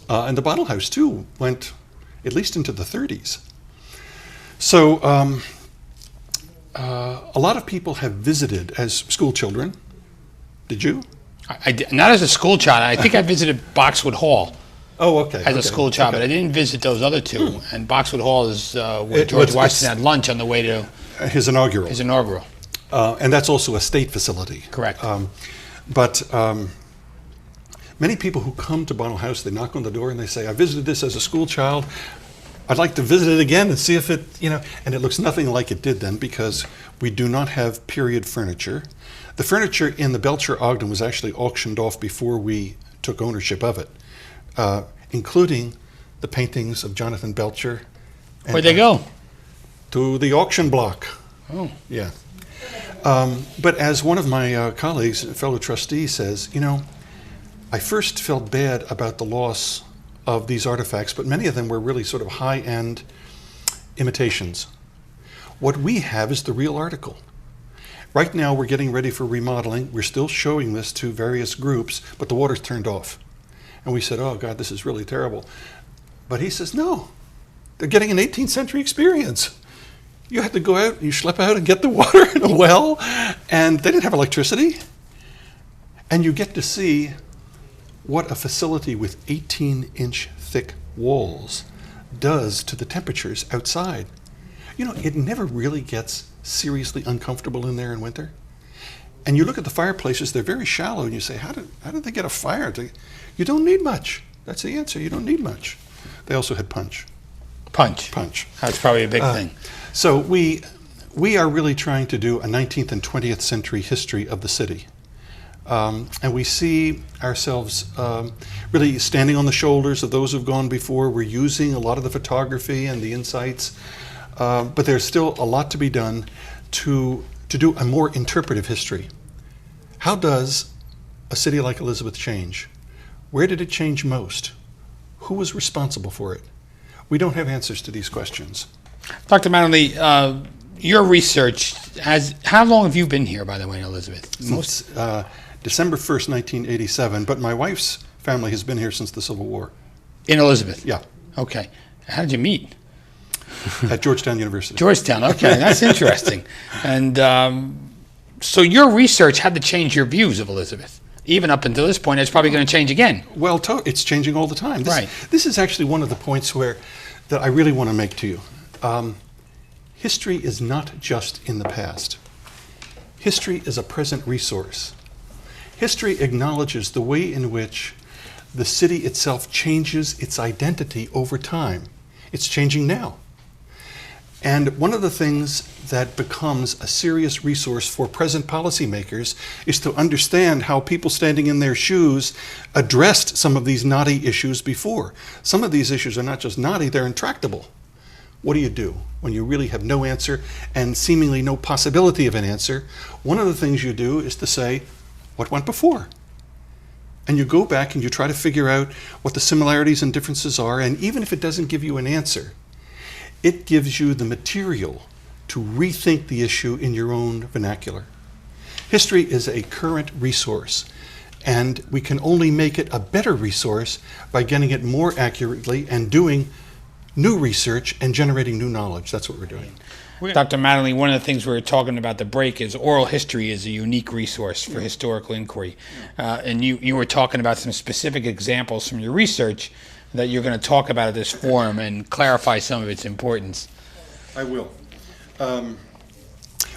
And the bottle house, too, went at least into the 30s. So a lot of people have visited as school children. Did you? I did, not as a school child. I think I visited Boxwood Hall. Oh, okay. As a school child, but I didn't visit those other two. And Boxwood Hall is where George Washington had lunch on the way to his inaugural. And that's also a state facility. Correct. But many people who come to Bottle House, they knock on the door and they say, I visited this as a school child. I'd like to visit it again and see if it, and it looks nothing like it did then because we do not have period furniture. The furniture in the Belcher Ogden was actually auctioned off before we took ownership of it, including the paintings of Jonathan Belcher. Where'd they go? To the auction block. Oh. Yeah. But as one of my colleagues, a fellow trustee, says, I first felt bad about the loss of these artifacts, but many of them were really sort of high-end imitations. What we have is the real article. Right now we're getting ready for remodeling. We're still showing this to various groups, but the water's turned off. And we said, oh God, this is really terrible. But he says, no, they're getting an 18th century experience. You had to go out, you schlep out and get the water in a well, and they didn't have electricity. And you get to see what a facility with 18-inch thick walls does to the temperatures outside. It never really gets seriously uncomfortable in there in winter. And you look at the fireplaces, they're very shallow, and you say, how did they get a fire? You don't need much. That's the answer, you don't need much. They also had punch. Punch. That's probably a big thing. So we are really trying to do a 19th and 20th century history of the city. And we see ourselves really standing on the shoulders of those who've gone before. We're using a lot of the photography and the insights, but there's still a lot to be done to do a more interpretive history. How does a city like Elizabeth change? Where did it change most? Who was responsible for it? We don't have answers to these questions. Dr. Mattingly, your research how long have you been here, by the way, in Elizabeth? Since December 1st, 1987, but my wife's family has been here since the Civil War. In Elizabeth? Yeah. Okay. How did you meet? At Georgetown University. Georgetown, okay, that's interesting. And so your research had to change your views of Elizabeth. Even up until this point, it's probably going to change again. Well, it's changing all the time. This is actually one of the points that I really want to make to you. History is not just in the past. History is a present resource. History acknowledges the way in which the city itself changes its identity over time. It's changing now. And one of the things that becomes a serious resource for present policymakers is to understand how people standing in their shoes addressed some of these knotty issues before. Some of these issues are not just knotty, they're intractable. What do you do when you really have no answer and seemingly no possibility of an answer? One of the things you do is to say, what went before? And you go back and you try to figure out what the similarities and differences are, and even if it doesn't give you an answer, it gives you the material to rethink the issue in your own vernacular. History is a current resource, and we can only make it a better resource by getting it more accurately and doing new research and generating new knowledge. That's what we're doing. Dr. Mattingly, one of the things we were talking about the break is oral history is a unique resource for historical inquiry. And you were talking about some specific examples from your research that you're going to talk about at this forum and clarify some of its importance. I will.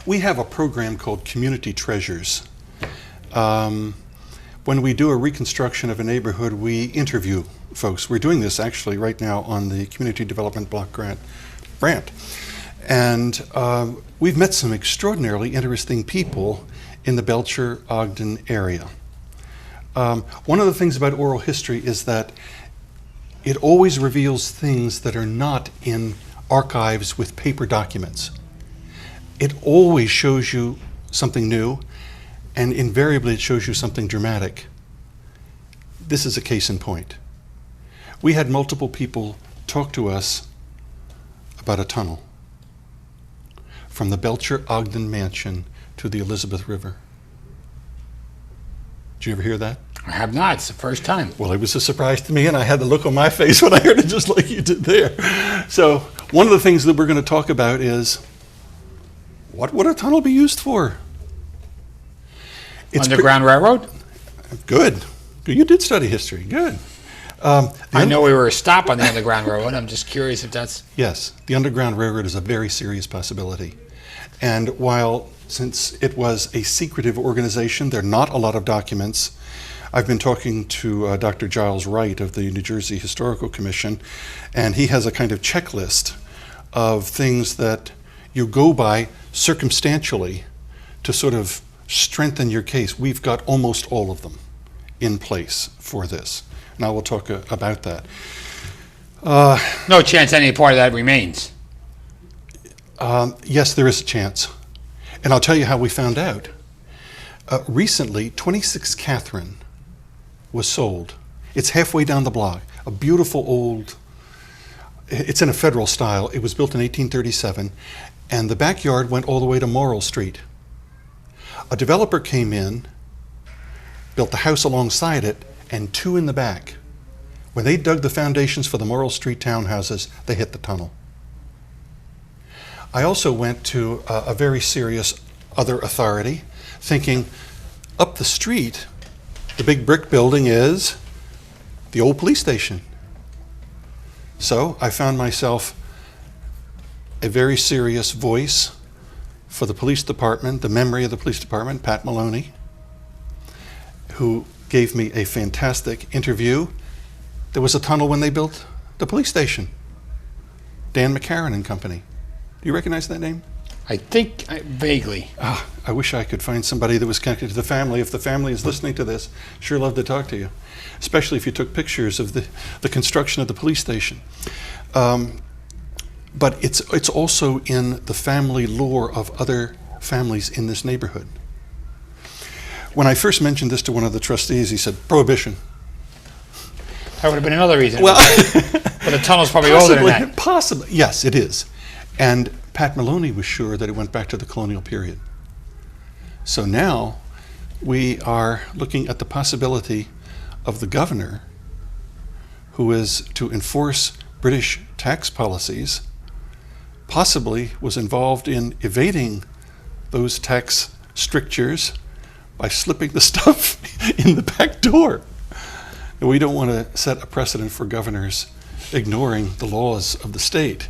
We have a program called Community Treasures. When we do a reconstruction of a neighborhood, we interview folks. We're doing this actually right now on the Community Development Block Grant. And we've met some extraordinarily interesting people in the Belcher-Ogden area. One of the things about oral history is that it always reveals things that are not in archives with paper documents. It always shows you something new, and invariably it shows you something dramatic. This is a case in point. We had multiple people talk to us about a tunnel from the Belcher-Ogden mansion to the Elizabeth River. Did you ever hear that? I have not. It's the first time. Well, it was a surprise to me, and I had the look on my face when I heard it just like you did there. So one of the things that we're going to talk about is, what would a tunnel be used for? Underground Railroad? Good. You did study history. Good. I know we were a stop on the Underground Railroad. I'm just curious if that's... Yes, the Underground Railroad is a very serious possibility. And while, since it was a secretive organization, there are not a lot of documents. I've been talking to Dr. Giles Wright of the New Jersey Historical Commission, and he has a kind of checklist of things that you go by circumstantially to sort of strengthen your case. We've got almost all of them in place for this. And I will talk about that. No chance any part of that remains. Yes, there is a chance. And I'll tell you how we found out. Recently, 26 Catherine was sold. It's halfway down the block. A beautiful old, it's in a federal style. It was built in 1837, and the backyard went all the way to Morrill Street. A developer came in, built the house alongside it, and two in the back. When they dug the foundations for the Morrill Street townhouses, they hit the tunnel. I also went to a very serious other authority, thinking up the street, the big brick building is the old police station. So I found myself a very serious voice for the police department, the memory of the police department, Pat Maloney, who gave me a fantastic interview. There was a tunnel when they built the police station. Dan McCarran and Company. Do you recognize that name? I think vaguely. I wish I could find somebody that was connected to the family. If the family is listening to this, sure love to talk to you, especially if you took pictures of the construction of the police station. But it's also in the family lore of other families in this neighborhood. When I first mentioned this to one of the trustees, he said, prohibition. That would have been another reason. Well, but the tunnel's probably older than that. Possibly, yes, it is. And Pat Maloney was sure that it went back to the colonial period. So now we are looking at the possibility of the governor, who is to enforce British tax policies, possibly was involved in evading those tax strictures by slipping the stuff in the back door. And we don't want to set a precedent for governors ignoring the laws of the state.